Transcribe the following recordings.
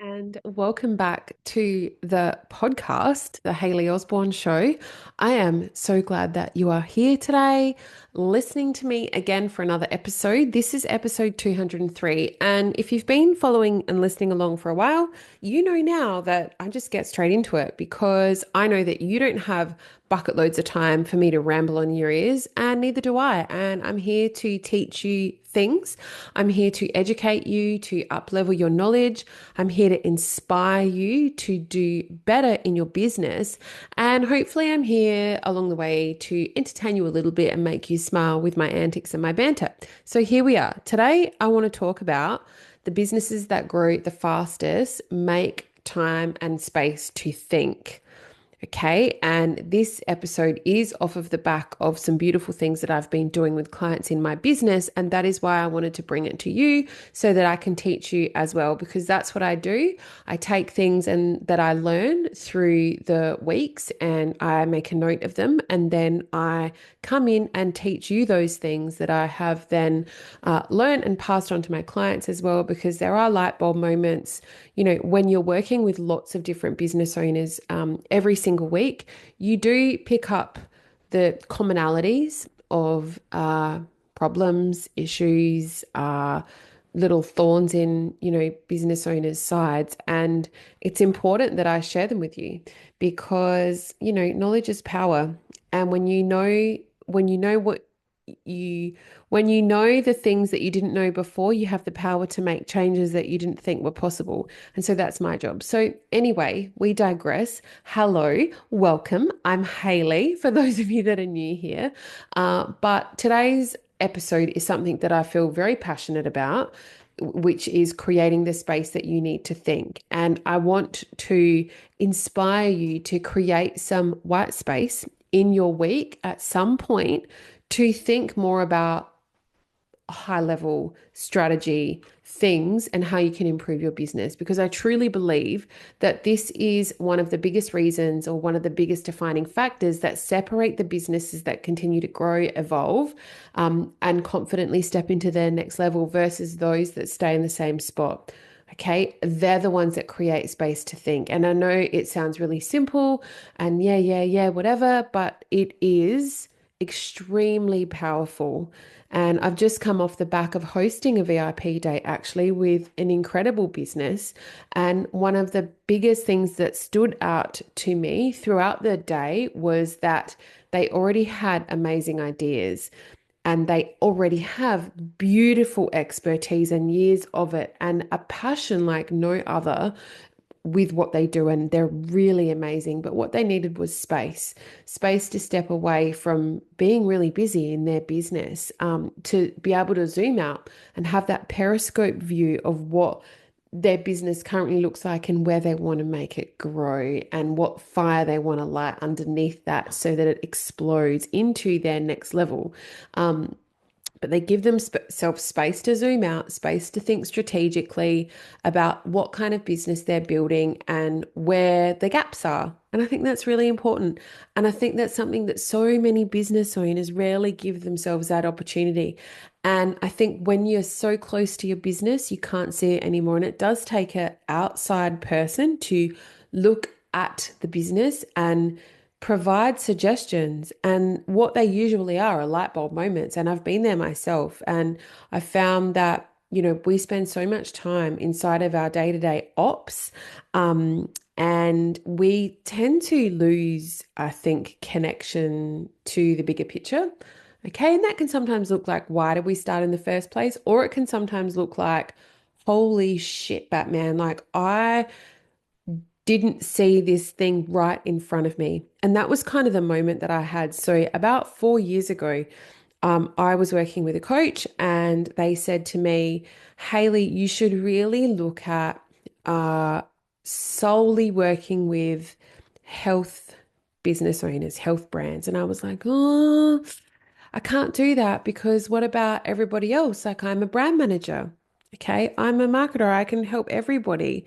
And welcome back to the podcast, the Hayley Osborne Show. I am so glad that you are here today, listening to me again for another episode. This is episode 203. And if you've been following and listening along for a while, you know now that I just get straight into it because I know that you don't have bucket loads of time for me to ramble on your ears, and neither do I. And I'm here to teach you things. I'm here to educate you, to up-level your knowledge. I'm here to inspire you to do better in your business. And hopefully, I'm here along the way to entertain you a little bit and make you smile with my antics and my banter. So, here we are. Today, I want to talk about the businesses that grow the fastest make time and space to think. Okay. And this episode is off of the back of some beautiful things that I've been doing with clients in my business. And that is why I wanted to bring it to you so that I can teach you as well, because that's what I do. I take things and that I learn through the weeks and I make a note of them. And then I come in and teach you those things that I have then learned and passed on to my clients as well, because there are light bulb moments. You know, when you're working with lots of different business owners every single week, you do pick up the commonalities of problems, issues, little thorns in, business owners' sides. And it's important that I share them with you because, knowledge is power. And when you know what you when you know the things that you didn't know before, you have the power to make changes that you didn't think were possible. And so that's my job. So anyway, we digress. Hello, welcome. I'm Hayley, for those of you that are new here. But today's episode is something that I feel very passionate about, which is creating the space that you need to think. And I want to inspire you to create some white space in your week at some point to think more about high level strategy things and how you can improve your business, because I truly believe that this is one of the biggest reasons or one of the biggest defining factors that separate the businesses that continue to grow, evolve, and confidently step into their next level versus those that stay in the same spot. Okay, they're the ones that create space to think. And I know it sounds really simple and yeah, whatever, but it is extremely powerful. And I've just come off the back of hosting a VIP day actually with an incredible business. And one of the biggest things that stood out to me throughout the day was that they already had amazing ideas and they already have beautiful expertise and years of it and a passion like no other with what they do, and they're really amazing. But what they needed was space to step away from being really busy in their business, to be able to zoom out and have that periscope view of what their business currently looks like and where they want to make it grow and what fire they want to light underneath that so that it explodes into their next level. But they give themselves space to zoom out, space to think strategically about what kind of business they're building and where the gaps are. And I think that's really important. And I think that's something that so many business owners rarely give themselves that opportunity. And I think when you're so close to your business, you can't see it anymore. And it does take an outside person to look at the business and provide suggestions. And what they usually are light bulb moments. And I've been there myself. And I found that, we spend so much time inside of our day-to-day ops. And we tend to lose, I think, connection to the bigger picture. Okay. And that can sometimes look like, why did we start in the first place? Or it can sometimes look like, holy shit, Batman. Like, I didn't see this thing right in front of me. And that was kind of the moment that I had. So, about 4 years ago, I was working with a coach and they said to me, Hayley, you should really look at solely working with health business owners, health brands. And I was like, oh, I can't do that because what about everybody else? Like, I'm a brand manager. Okay. I'm a marketer. I can help everybody.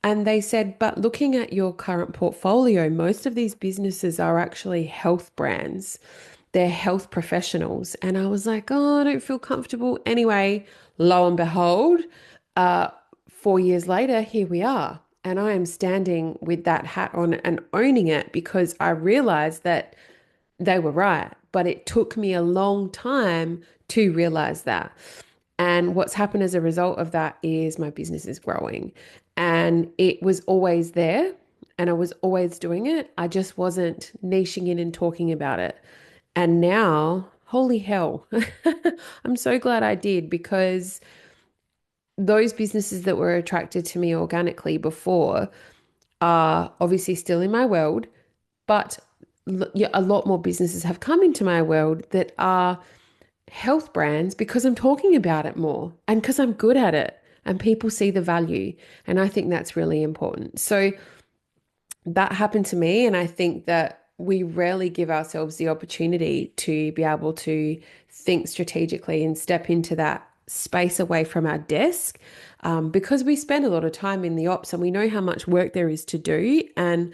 And they said, but looking at your current portfolio, most of these businesses are actually health brands. They're health professionals. And I was like, oh, I don't feel comfortable. Anyway, lo and behold, uh, 4 years later, here we are. And I am standing with that hat on and owning it because I realized that they were right. But it took me a long time to realize that. And what's happened as a result of that is my business is growing. And it was always there and I was always doing it. I just wasn't niching in and talking about it. And now, holy hell, I'm so glad I did because those businesses that were attracted to me organically before are obviously still in my world, but yeah, a lot more businesses have come into my world that are health brands because I'm talking about it more and because I'm good at it and people see the value. And I think that's really important. So that happened to me. And I think that we rarely give ourselves the opportunity to be able to think strategically and step into that space away from our desk because we spend a lot of time in the ops and we know how much work there is to do. And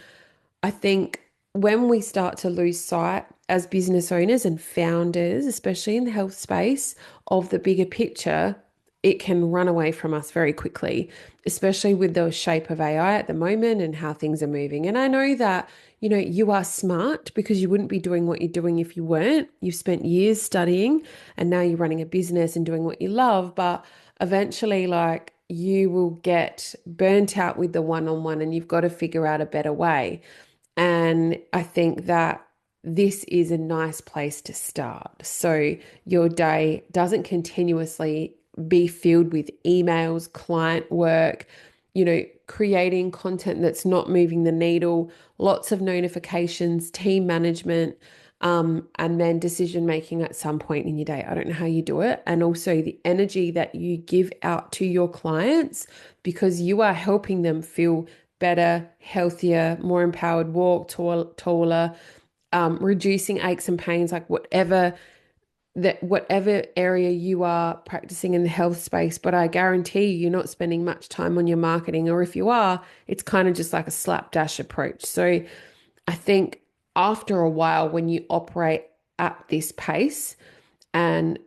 I think when we start to lose sight as business owners and founders, especially in the health space, of the bigger picture, it can run away from us very quickly, especially with the shape of AI at the moment and how things are moving. And I know that, you are smart because you wouldn't be doing what you're doing if you weren't. You've spent years studying and now you're running a business and doing what you love, but eventually, like, you will get burnt out with the one-on-one and you've got to figure out a better way. And I think that this is a nice place to start. So your day doesn't continuously be filled with emails, client work, creating content that's not moving the needle, lots of notifications, team management, and then decision making at some point in your day. I don't know how you do it. And also the energy that you give out to your clients because you are helping them feel better, healthier, more empowered, walk taller, reducing aches and pains, like whatever area you are practicing in the health space. But I guarantee you're not spending much time on your marketing, or if you are, it's kind of just like a slapdash approach. So I think after a while, when you operate at this pace and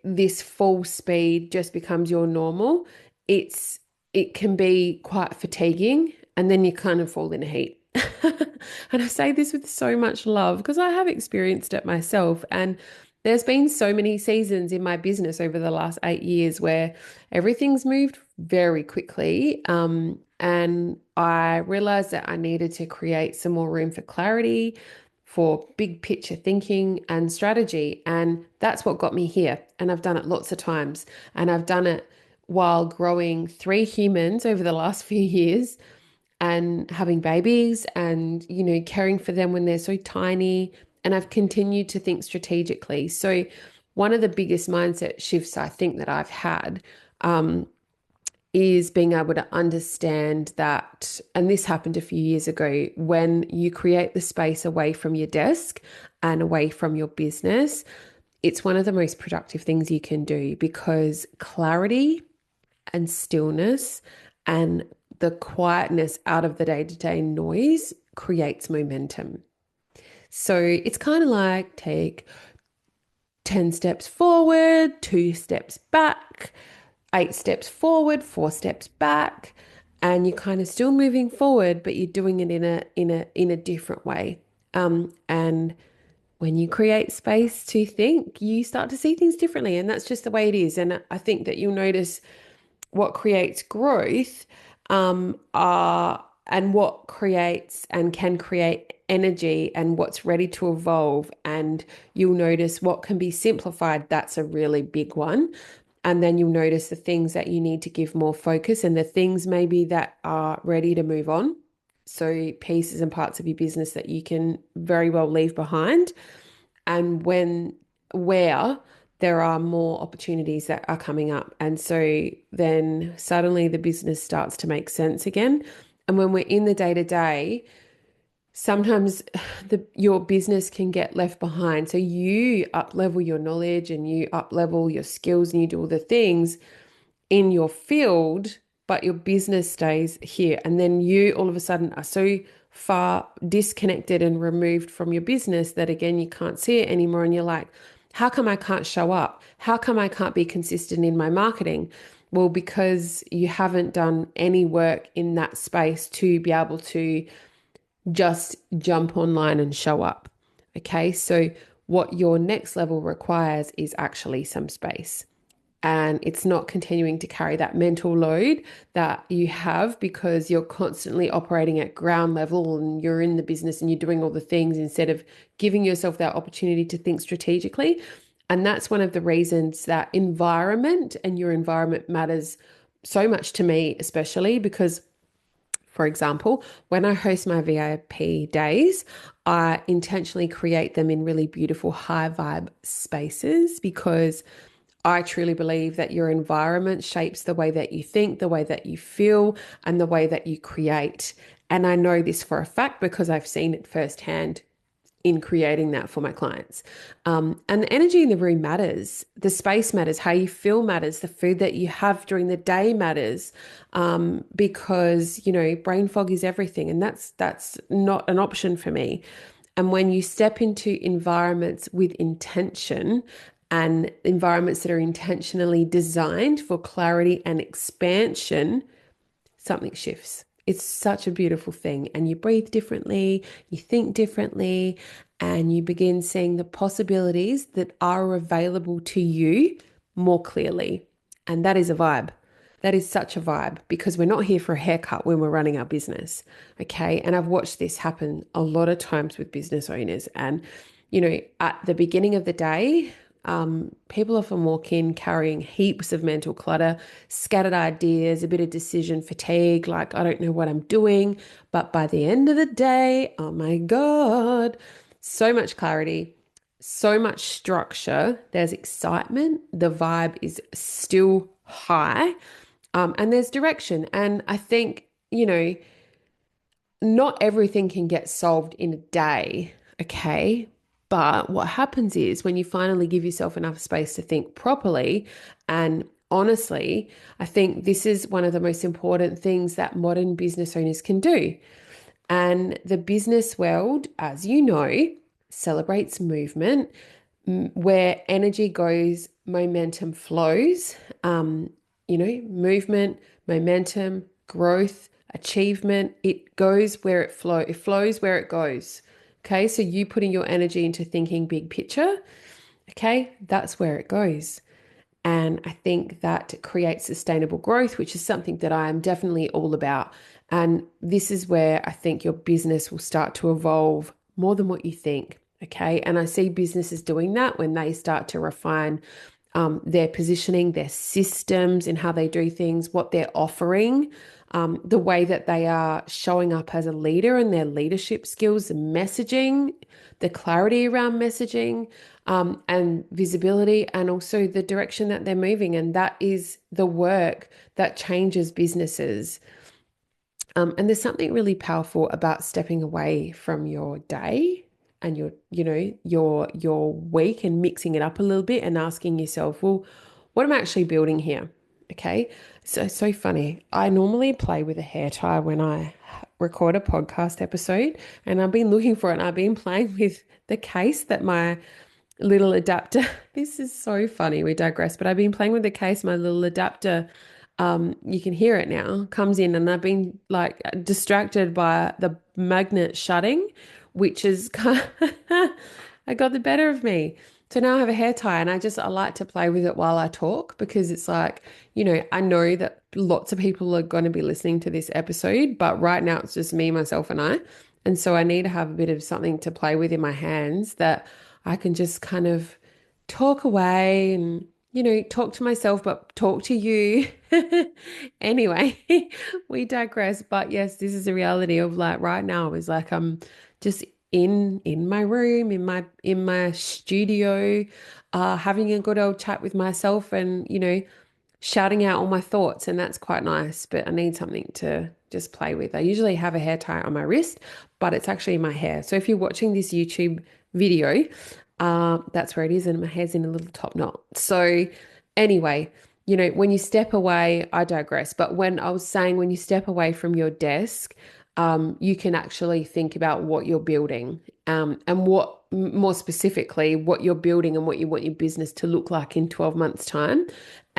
this full speed just becomes your normal, it can be quite fatiguing and then you kind of fall in a heat. And I say this with so much love because I have experienced it myself. And there's been so many seasons in my business over the last 8 years where everything's moved very quickly. And I realized that I needed to create some more room for clarity, for big picture thinking and strategy. And that's what got me here. And I've done it lots of times. And I've done it while growing 3 humans over the last few years and having babies and, caring for them when they're so tiny. And I've continued to think strategically. So one of the biggest mindset shifts I think that I've had is being able to understand that, and this happened a few years ago, when you create the space away from your desk and away from your business, it's one of the most productive things you can do because clarity and stillness and the quietness out of the day-to-day noise creates momentum. So it's kind of like take 10 steps forward, 2 steps back, 8 steps forward, 4 steps back, and you're kind of still moving forward, but you're doing it in a different way. And when you create space to think, you start to see things differently, and that's just the way it is. And I think that you'll notice what creates growth are and what creates and can create energy and what's ready to evolve. And you'll notice what can be simplified. That's a really big one. And then you'll notice the things that you need to give more focus and the things maybe that are ready to move on. So pieces and parts of your business that you can very well leave behind. And where there are more opportunities that are coming up. And so then suddenly the business starts to make sense again. And when we're in the day-to-day, sometimes your business can get left behind. So you up-level your knowledge and you up-level your skills and you do all the things in your field, but your business stays here. And then you all of a sudden are so far disconnected and removed from your business that again, you can't see it anymore. And you're like, how come I can't show up? How come I can't be consistent in my marketing? Well, because you haven't done any work in that space to be able to just jump online and show up. Okay, so what your next level requires is actually some space. And it's not continuing to carry that mental load that you have because you're constantly operating at ground level and you're in the business and you're doing all the things instead of giving yourself that opportunity to think strategically. And that's one of the reasons that environment and your environment matters so much to me, especially because, for example, when I host my VIP days, I intentionally create them in really beautiful high vibe spaces because I truly believe that your environment shapes the way that you think, the way that you feel, and the way that you create. And I know this for a fact because I've seen it firsthand in creating that for my clients. And the energy in the room matters. The space matters. How you feel matters. The food that you have during the day matters. Because, brain fog is everything. And that's not an option for me. And when you step into environments with intention and environments that are intentionally designed for clarity and expansion, something shifts. It's such a beautiful thing. And you breathe differently, you think differently, and you begin seeing the possibilities that are available to you more clearly. And that is a vibe. That is such a vibe because we're not here for a haircut when we're running our business. Okay. And I've watched this happen a lot of times with business owners. And, at the beginning of the day, people often walk in carrying heaps of mental clutter, scattered ideas, a bit of decision fatigue, like, I don't know what I'm doing. But by the end of the day, oh my God, so much clarity, so much structure. There's excitement. The vibe is still high. And there's direction. And I think, not everything can get solved in a day, okay? But what happens is when you finally give yourself enough space to think properly, and honestly, I think this is one of the most important things that modern business owners can do. And the business world, as you know, celebrates movement. Where energy goes, momentum flows. Movement, momentum, growth, achievement. It goes where it flows. It flows where it goes. Okay, so you putting your energy into thinking big picture. Okay, that's where it goes. And I think that creates sustainable growth, which is something that I am definitely all about. And this is where I think your business will start to evolve more than what you think. Okay. And I see businesses doing that when they start to refine their positioning, their systems, and how they do things, what they're offering, the way that they are showing up as a leader and their leadership skills, the messaging, the clarity around messaging, and visibility, and also the direction that they're moving. And that is the work that changes businesses. And there's something really powerful about stepping away from your day and your week and mixing it up a little bit and asking yourself, well, what am I actually building here? Okay. So funny. I normally play with a hair tie when I record a podcast episode, and I've been looking for it and I've been playing with the case that my little adapter. This is so funny. We digress, but I've been playing with the case. My little adapter, you can hear it now, comes in, and I've been like distracted by the magnet shutting, which is I got the better of me. So now I have a hair tie, and I like to play with it while I talk because it's like, I know that lots of people are going to be listening to this episode, but right now it's just me, myself, and I. And so I need to have a bit of something to play with in my hands that I can just kind of talk away and, talk to myself, but talk to you. Anyway, we digress. But yes, this is the reality of like right now is like I'm just in my room, in my studio, having a good old chat with myself and, shouting out all my thoughts, and that's quite nice, but I need something to just play with. I usually have a hair tie on my wrist, but it's actually my hair. So if you're watching this YouTube video, that's where it is, and my hair's in a little top knot. So anyway, when you step away, I digress, but when I was saying when you step away from your desk, you can actually think about what you're building, and what more specifically, what you're building and what you want your business to look like in 12 months' time.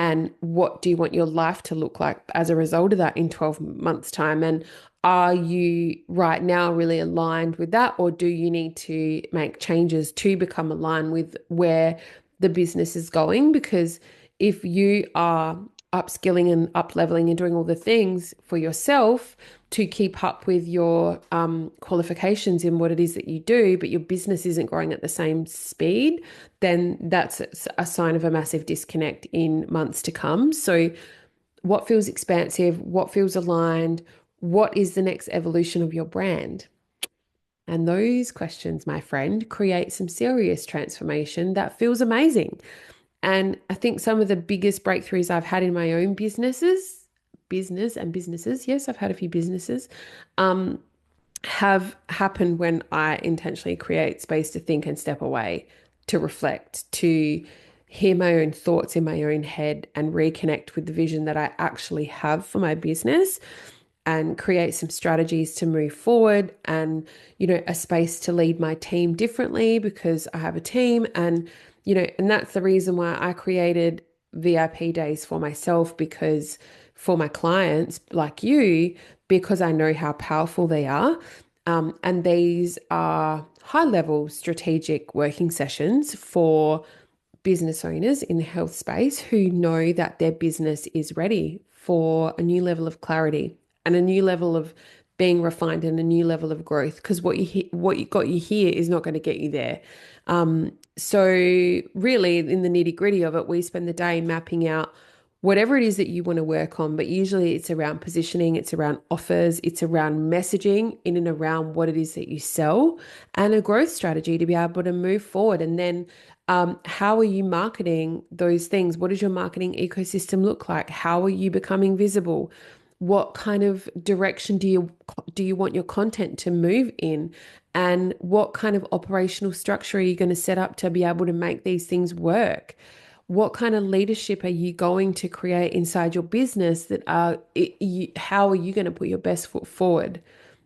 And what do you want your life to look like as a result of that in 12 months' time? And are you right now really aligned with that, or do you need to make changes to become aligned with where the business is going? Because if you are upskilling and up leveling and doing all the things for yourself to keep up with your qualifications in what it is that you do, but your business isn't growing at the same speed, then that's a sign of a massive disconnect in months to come. So, what feels expansive? What feels aligned? What is the next evolution of your brand? And those questions, my friend, create some serious transformation that feels amazing. And I think some of the biggest breakthroughs I've had in my own businesses, yes, I've had a few businesses, um, have happened when I intentionally create space to think and step away, to reflect, to hear my own thoughts in my own head and reconnect with the vision that I actually have for my business and create some strategies to move forward and, a space to lead my team differently because I have a team and that's the reason why I created VIP days for myself because for my clients like you, because I know how powerful they are. And these are high level strategic working sessions for business owners in the health space who know that their business is ready for a new level of clarity and a new level of being refined and a new level of growth because what you got you here is not going to get you there. So really in the nitty gritty of it, we spend the day mapping out whatever it is that you want to work on, but usually it's around positioning, it's around offers, it's around messaging in and around what it is that you sell and a growth strategy to be able to move forward. And then how are you marketing those things? What does your marketing ecosystem look like? How are you becoming visible? What kind of direction do you want your content to move in? And what kind of operational structure are you going to set up to be able to make these things work? What kind of leadership are you going to create inside your business how are you going to put your best foot forward?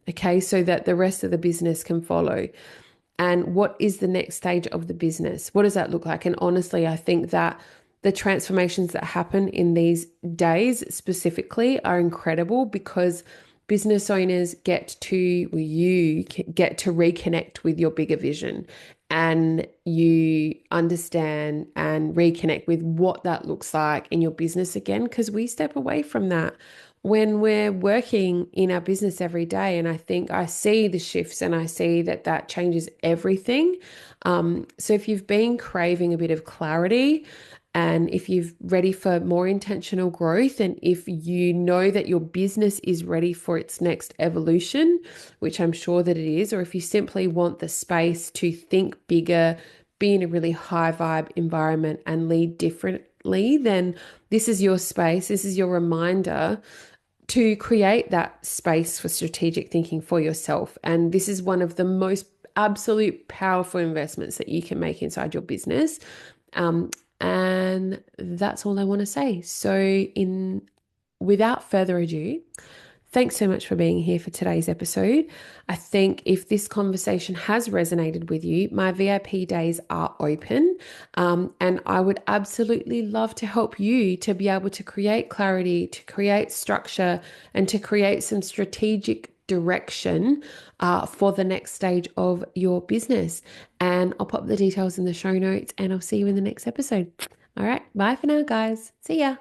Okay, so that the rest of the business can follow. And what is the next stage of the business? What does that look like? And honestly, I think that the transformations that happen in these days specifically are incredible because business owners you get to reconnect with your bigger vision and you understand and reconnect with what that looks like in your business again, because we step away from that when we're working in our business every day. And I think I see the shifts and I see that that changes everything. So if you've been craving a bit of clarity, and if you're ready for more intentional growth, and if you know that your business is ready for its next evolution, which I'm sure that it is, or if you simply want the space to think bigger, be in a really high vibe environment and lead differently, then this is your space. This is your reminder to create that space for strategic thinking for yourself. And this is one of the most absolute powerful investments that you can make inside your business. Um, and that's all I want to say. So, without further ado, thanks so much for being here for today's episode. I think if this conversation has resonated with you, my VIP days are open. And I would absolutely love to help you to be able to create clarity, to create structure, and to create some strategic direction for the next stage of your business. And I'll pop the details in the show notes and I'll see you in the next episode. All right. Bye for now, guys. See ya.